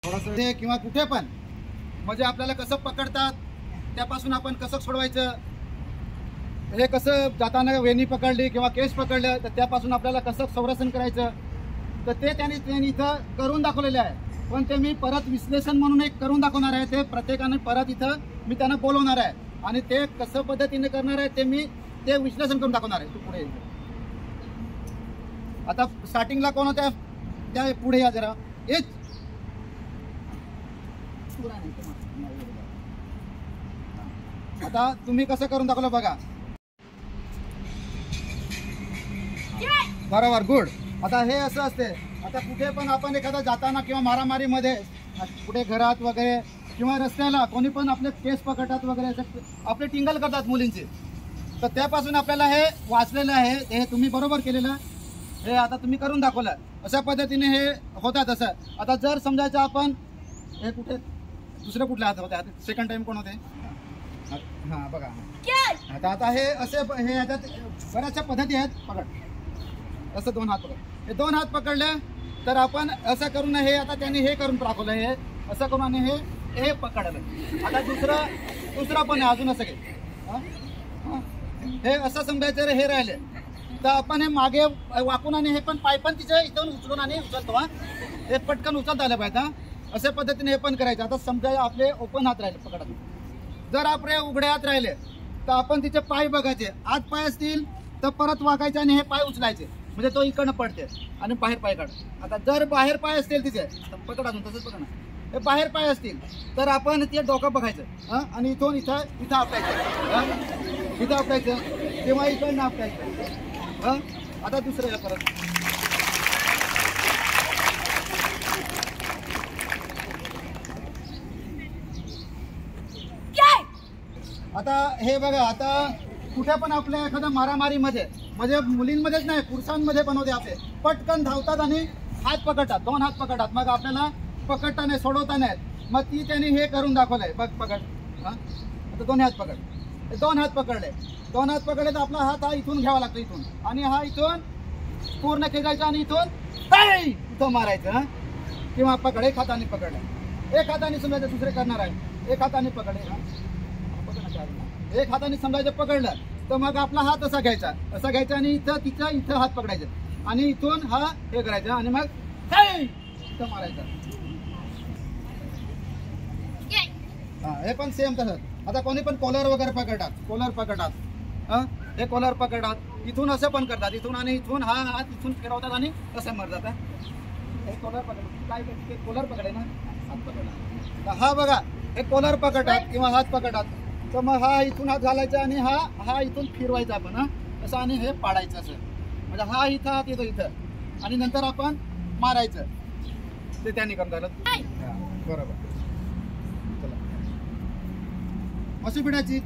थोडंसं किंवा कुठे पण म्हणजे आपल्याला कसं पकडतात त्यापासून आपण कसं सोडवायचं, हे कसं जाताना वेणी पकडली किंवा केस पकडलं तर त्यापासून आपल्याला कसं संरक्षण करायचं, तर ते त्यांनी इथं करून दाखवलेले आहे. पण ते मी परत विश्लेषण म्हणून एक करून दाखवणार आहे. ते प्रत्येकाने परत इथं मी त्यांना बोलवणार आहे आणि ते कसं पद्धतीने करणार आहे ते विश्लेषण करून दाखवणार आहे. तू पुढे आता स्टार्टिंगला कोण होत्या त्या पुढे या जरा. आता तुम्ही कसं करून दाखवलं बघा. बरोबर, गुड. आता हे असं असते. आता कुठे पण आपण एखादा जाताना किंवा मारामारीमध्ये कुठे घरात वगैरे किंवा रस्त्याला कोणी पण आपले केस पकडतात वगैरे आपले टिंगल करतात मुलींचे, तर त्यापासून आपल्याला हे वाचलेलं आहे. हे तुम्ही बरोबर केलेलं, हे आता तुम्ही करून दाखवलं. अशा पद्धतीने हे होतात. असं आता जर समजायचं आपण हे कुठे दुसरे कुठले हात होते, सेकंड टाइम कोण होते. हां बघा. आता हे असे हे ह्याच्यात बऱ्याचशा पद्धती आहेत. पकड असं दोन हात पकड. हे दोन हात पकडले तर आपण असं करून हे आता त्यांनी हे करून दाखवलं. हे असं करून आणि हे पकडलं. आता दुसरं पण आहे अजून असं काही. हे असं समजायचं हे राहिले तर आपण हे मागे वाकून आणि हे पण पाय पण तिच्या इथून उचलून आणि उचलतो. हे पटकन उचलता आलं पाहिजे. अशा पद्धतीने हे पण करायचं. आता समजा आपले ओपन हात राहिले पकडत, जर आपले उघडे हात राहिले तर आपण तिचे पाय बघायचे. आत पाय असतील तर परत वाकायचे आणि हे पाय उचलायचे म्हणजे तो इकडनं पडते आणि बाहेर पाय काढ. आता जर बाहेर पाय असतील तिचे पकड अजून तसंच पकडा. हे बाहेर पाय असतील तर आपण ते डोकं बघायचं आणि इथून इथं आपटायचं. इथं आपटायचं किंवा इकडनं आपटायचं. आता दुसरं परत आता हे बघा. आता कुठे पण आपल्या एखाद्या मारामारीमध्ये म्हणजे मुलींमध्येच नाही पुरुषांमध्ये पण होते. आपले पटकन धावतात आणि हात पकडतात, दोन हात पकडतात. मग आपल्याला पकडता नाही, सोडवता नाही. मग ती त्यांनी हे करून दाखवलंय बघ. पकड. आता दोन हात पकड. दोन हात पकडले तर आपला हात हा इथून घ्यावा लागतो इथून आणि हा इथून पूर्ण खेचायचा आणि इथून मारायचं. किंवा पकड. एक हाताने पकडलं, एक हाताने समजायचं दुसरे करणार आहे. एक हाताने पकडले, एक हाताने समजायचं पकडलं तर मग आपला हात असा घ्यायचा आणि इथं हात पकडायचं आणि इथून हा हे करायचं आणि मग इथं मारायचं. हे पण सेम तसंच. आता कोणी पण कॉलर वगैरे पकडतात. हे कॉलर पकडतात. इथून असं पण करतात. इथून आणि इथून हा हात इथून फिरवतात आणि कसं मारतात. हे कॉलर पकडतात. काय कॉलर पकडे ना, हात पकडा. हा बघा, हे कॉलर पकडतात किंवा हात पकडतात. तर मग हा इथून हात घालायचा आणि हा इथून फिरवायचा आपण असं आणि हे पाडायचं असं. म्हणजे हा इथं हात येतो इथं आणि नंतर आपण मारायचं. ते त्यांनी करता बरोबर. चला अशी पिढायची.